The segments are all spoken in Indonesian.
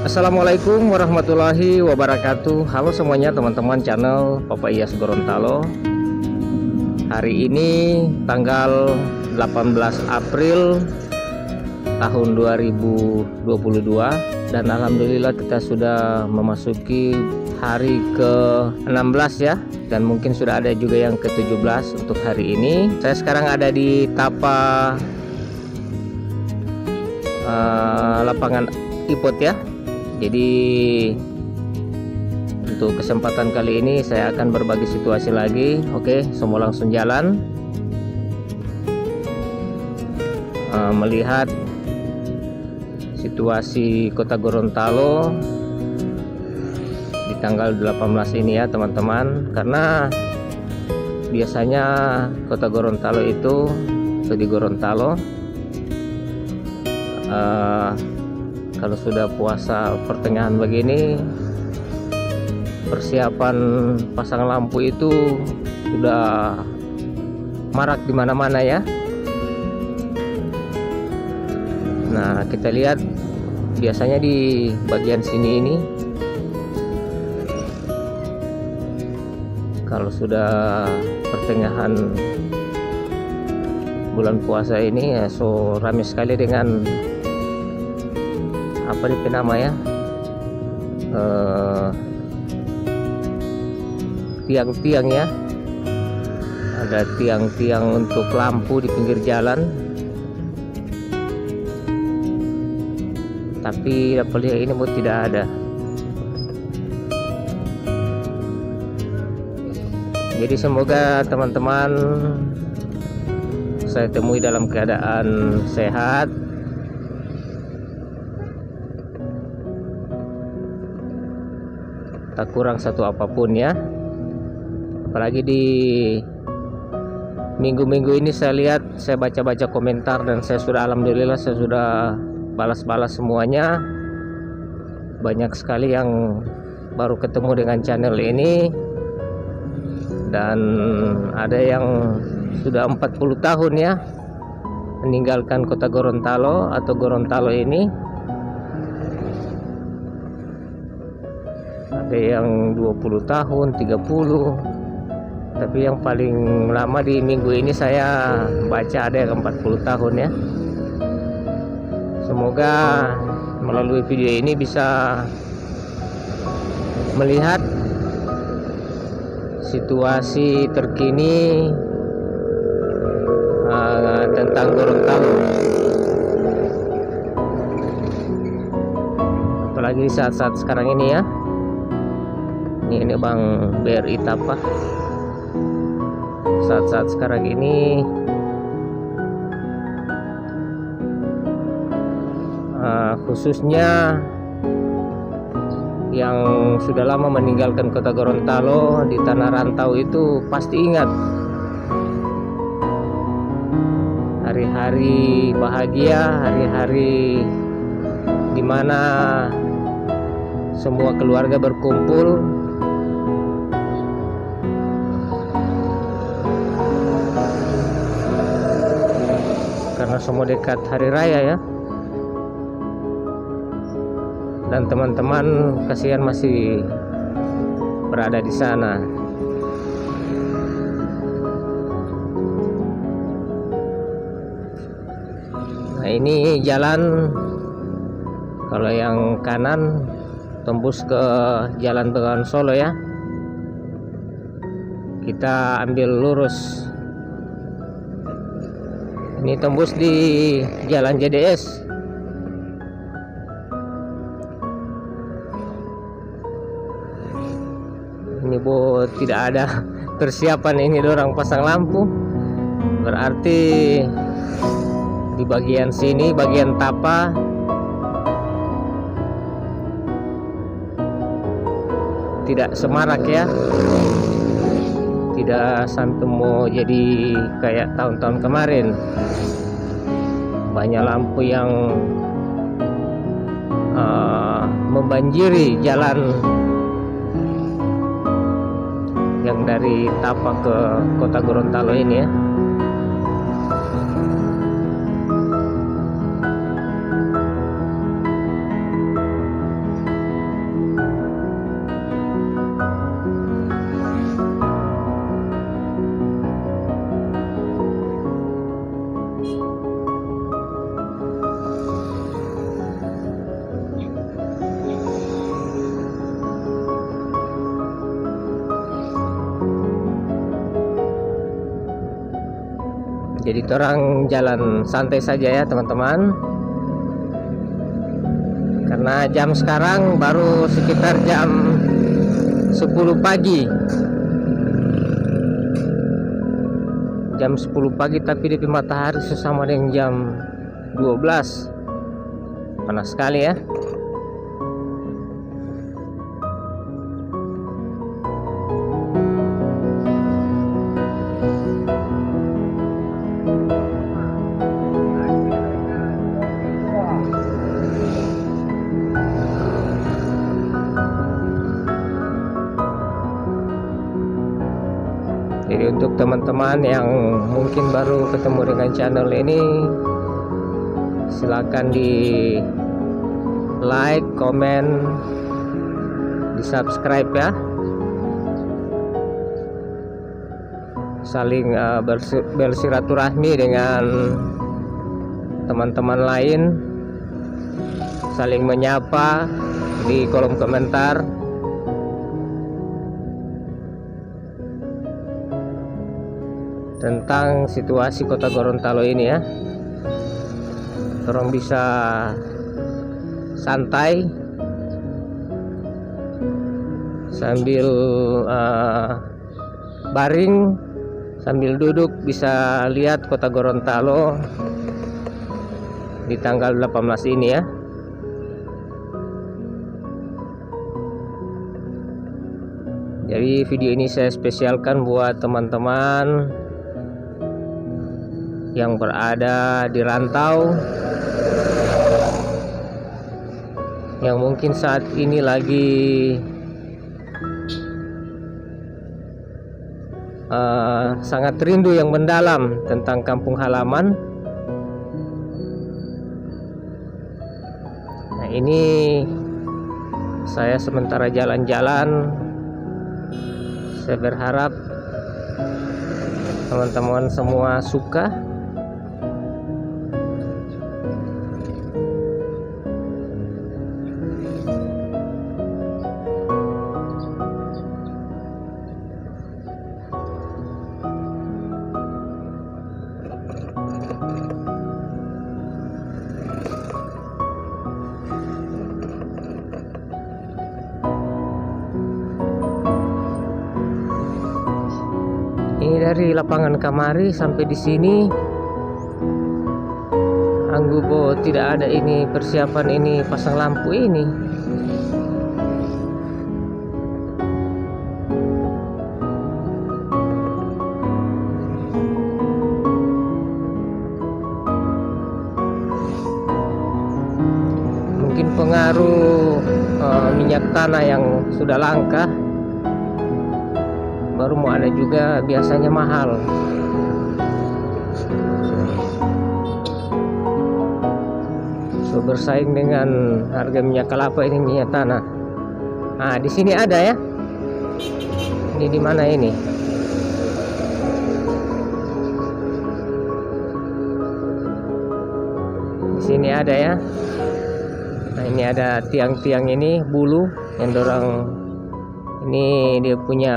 Assalamualaikum warahmatullahi wabarakatuh. Halo semuanya teman-teman channel Papa Iyas Gorontalo. Hari ini tanggal 18 April tahun 2022 dan alhamdulillah kita sudah memasuki hari ke-16 ya, dan mungkin sudah ada juga yang ke-17 untuk hari ini. Saya sekarang ada di Tapa lapangan Ipot ya. Jadi untuk kesempatan kali ini saya akan berbagi situasi lagi. Oke, semua langsung jalan. Melihat situasi Kota Gorontalo di tanggal 18 ini ya teman-teman. Karena biasanya Kota Gorontalo itu atau di Gorontalo kalau sudah puasa pertengahan begini, persiapan pasang lampu itu sudah marak di mana-mana ya. Nah, kita lihat biasanya di bagian sini ini kalau sudah pertengahan bulan puasa ini ya, so ramai sekali dengan apa itu nama ya, tiang-tiang ya. Ada tiang-tiang untuk lampu di pinggir jalan, tapi apa lihat ini mau tidak ada. Jadi semoga teman-teman saya temui dalam keadaan sehat, tak kurang satu apapun ya. Apalagi di minggu-minggu ini saya lihat, saya baca-baca komentar dan saya sudah alhamdulillah saya sudah balas-balas semuanya. Banyak sekali yang baru ketemu dengan channel ini, dan ada yang sudah 40 tahun ya meninggalkan Kota Gorontalo atau Gorontalo ini. Ada yang 20 tahun, 30, tapi yang paling lama di minggu ini saya baca ada yang 40 tahun ya. Semoga melalui video ini bisa melihat situasi terkini tentang Gorontalo, apalagi saat-saat sekarang ini ya. Ini Bang BRI Tapa. Saat-saat sekarang ini khususnya yang sudah lama meninggalkan Kota Gorontalo di tanah rantau itu pasti ingat hari-hari bahagia, hari-hari dimana semua keluarga berkumpul karena semua dekat hari raya ya. Dan teman-teman kasihan masih berada di sana. Nah, ini jalan, kalau yang kanan tembus ke Jalan Bengawan Solo ya. Kita ambil lurus. Ini tembus di Jalan JDS. Ini tidak ada persiapan ini dorang pasang lampu. Berarti di bagian sini, bagian Tapa, tidak semarak ya. Tidak sampai mau jadi kayak tahun-tahun kemarin. Banyak lampu yang membanjiri jalan yang dari Tapa ke Kota Gorontalo ini ya. Jadi orang jalan santai saja ya teman-teman, karena jam sekarang baru sekitar jam 10 pagi. Jam 10 pagi tapi di matahari sesama dengan jam 12. Panas sekali ya. Jadi untuk teman-teman yang mungkin baru ketemu dengan channel ini, silakan di like, komen, di subscribe ya. Saling bersilaturahmi dengan teman-teman lain, saling menyapa di kolom komentar. Tentang situasi Kota Gorontalo ini ya, orang bisa santai sambil baring, sambil duduk bisa lihat Kota Gorontalo di tanggal 18 ini ya. Jadi video ini saya spesialkan buat teman-teman yang berada di rantau, yang mungkin saat ini lagi sangat rindu yang mendalam tentang kampung halaman. Nah, ini saya sementara jalan-jalan. Saya berharap teman-teman semua suka. Ini dari lapangan Kamari sampai di sini, Anggubo tidak ada ini persiapan ini pasang lampu ini. Mungkin pengaruh minyak tanah yang sudah langka, baru mau ada juga biasanya mahal. So bersaing dengan harga minyak kelapa ini, minyak tanah. Nah, di sini ada ya. Ini di mana ini? Di sini ada ya. Nah, ini ada tiang-tiang ini bulu yang dorong. Ini dia punya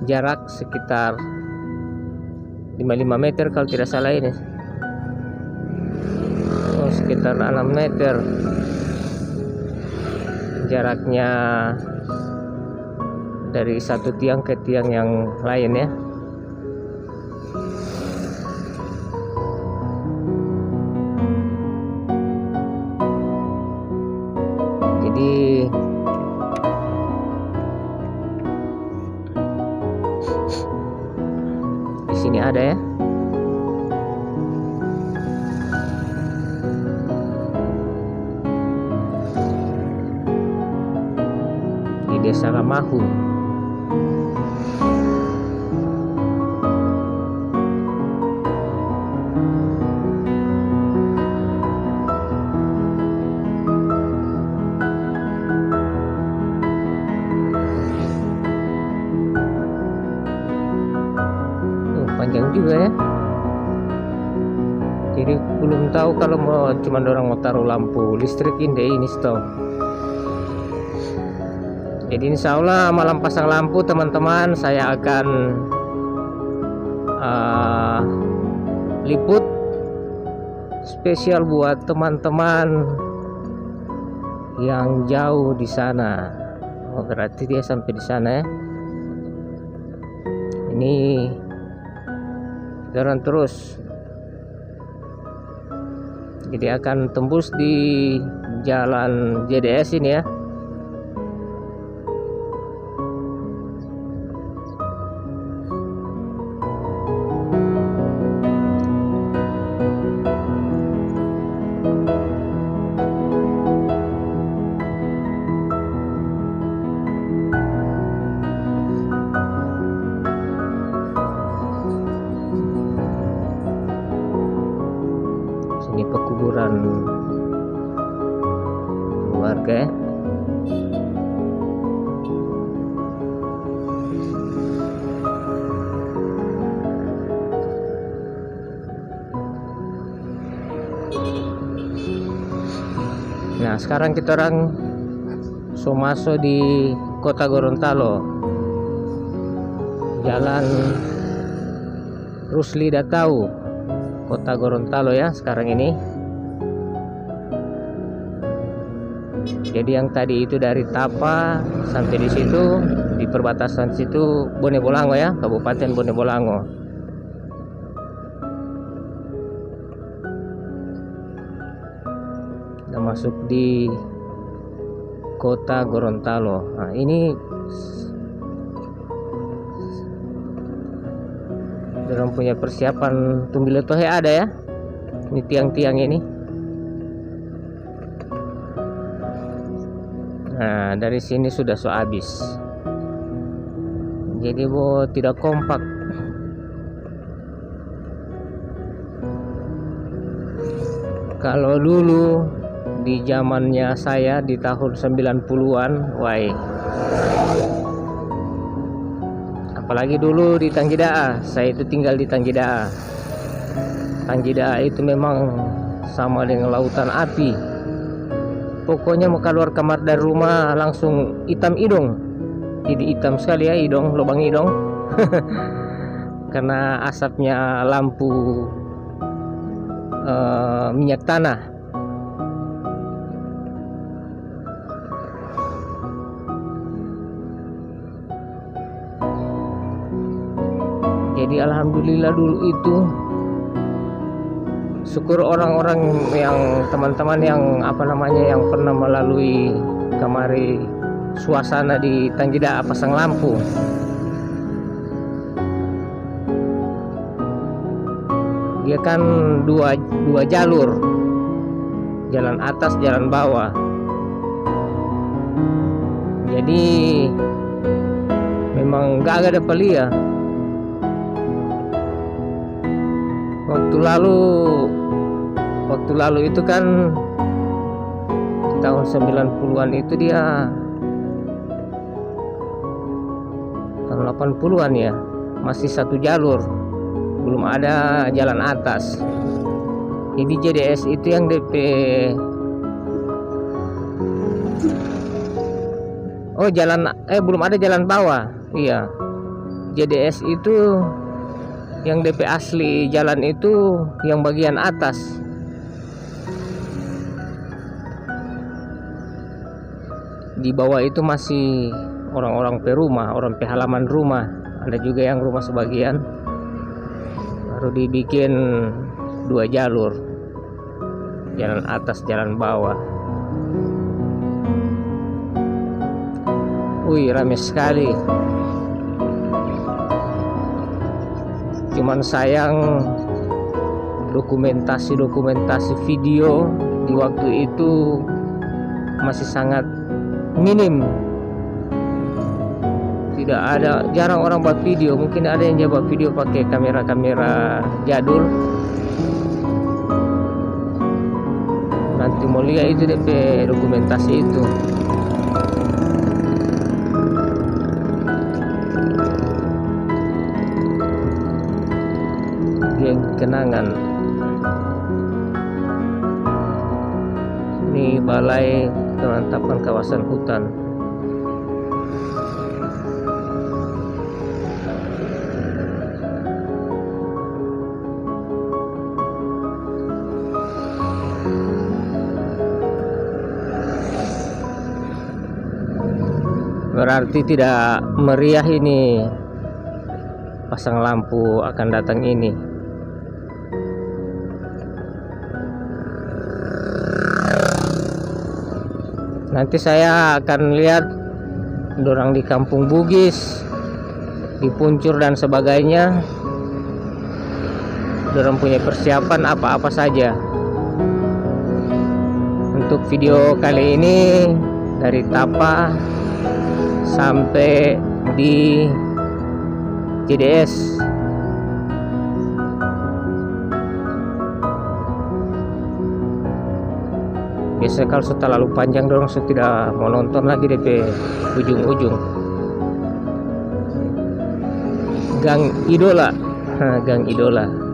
jarak sekitar 55 meter kalau tidak salah ini. Oh, sekitar 6 meter jaraknya dari satu tiang ke tiang yang lain ya. Jadi di sini ada ya. Di Desa Ramahu. Panjang juga ya. Jadi belum tahu kalau mau cuma orang mau taruh lampu listrik ini stop. Jadi insya Allah malam pasang lampu teman-teman, saya akan liput spesial buat teman-teman yang jauh di sana. Oh, berarti dia sampai di sana ya. Ini jalan terus, jadi akan tembus di jalan JDS ini ya. Ini pekuburan keluarga ya. Nah, sekarang kita orang masuk di kota Gorontalo, Jalan Rusli Datau, kota Gorontalo ya sekarang ini. Jadi yang tadi itu dari Tapa sampai di situ, di perbatasan situ Bone Bolango ya, Kabupaten Bone Bolango. Kita masuk di kota Gorontalo. Nah, ini dalam punya persiapan tumbiletohe ada ya. Ini tiang-tiang ini. Nah, dari sini sudah habis. Jadi tidak kompak. Kalau dulu di zamannya saya di tahun 90-an, wah. Apalagi dulu di Tanggidaa, saya itu tinggal di Tanggidaa. Tanggidaa itu memang sama dengan lautan api. Pokoknya mau keluar kamar dari rumah langsung hitam hidung. Jadi hitam sekali ya hidung, lubang hidung. Karena asapnya lampu minyak tanah. Jadi alhamdulillah dulu itu syukur orang-orang yang teman-teman yang yang pernah melalui kamari suasana di Tanggidaa pasang lampu. Dia kan dua jalur, jalan atas jalan bawah. Jadi memang gak ada pelia. Waktu lalu itu kan tahun 90-an itu dia tahun 80-an ya, masih satu jalur, belum ada jalan atas. Jadi JDS itu yang DP belum ada jalan bawah. Iya, JDS itu yang DP asli jalan itu yang bagian atas. Di bawah itu masih orang-orang perumah, orang halaman rumah. Ada juga yang rumah sebagian. Baru dibikin dua jalur, jalan atas jalan bawah. Wih, ramai sekali. Cuman sayang dokumentasi video di waktu itu masih sangat minim. Tidak ada, jarang orang buat video. Mungkin ada yang buat video pakai kamera jadul. Nanti mau lihat itu DP dokumentasi itu. Kenangan. Ini Balai Penetapan Kawasan Hutan. berarti tidak meriah ini pasang lampu akan datang ini. Nanti saya akan lihat dorang di Kampung Bugis, di Puncur dan sebagainya, dorang punya persiapan apa-apa saja. Untuk video kali ini dari Tapa sampai di JDS. Biasanya kalau sudah terlalu panjang dorong saya tidak mau nonton lagi DP ujung-ujung. Gang Idola, Gang Idola.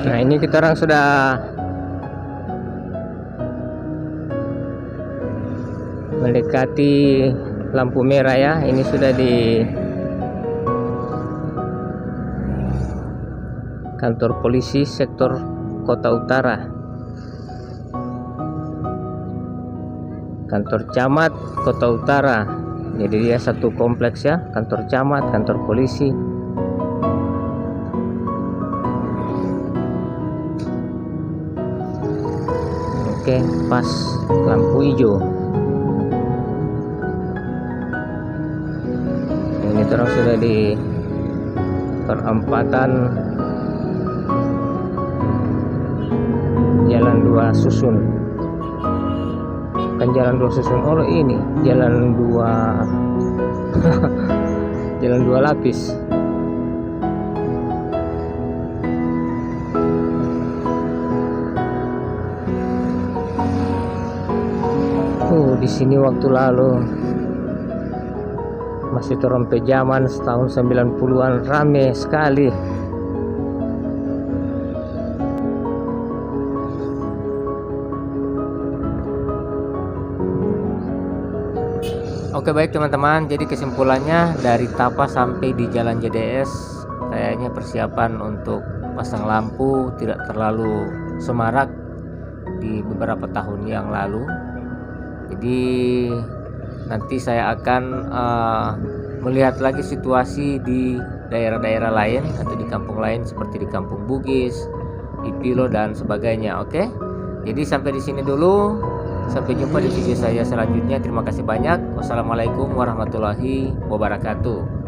Nah, ini kita orang sudah mendekati lampu merah ya. Ini sudah di kantor polisi sektor Kota Utara, kantor camat Kota Utara. Jadi dia satu kompleks ya, kantor camat, kantor polisi. Oke, pas lampu hijau. Ini terus sudah di perempatan Jalan 2 Susun. Kan Jalan 2 Susun. Oh ini Jalan 2 Jalan 2 lapis. Di sini waktu lalu masih terompe zaman tahun 90-an, rame sekali. Oke, baik teman-teman, jadi kesimpulannya dari Tapa sampai di Jalan JDS kayaknya persiapan untuk pasang lampu tidak terlalu semarak di beberapa tahun yang lalu. Jadi nanti saya akan melihat lagi situasi di daerah-daerah lain atau di kampung lain seperti di Kampung Bugis, di Pilo dan sebagainya. Oke. Jadi sampai di sini dulu. Sampai jumpa di video saya selanjutnya. Terima kasih banyak. Wassalamualaikum warahmatullahi wabarakatuh.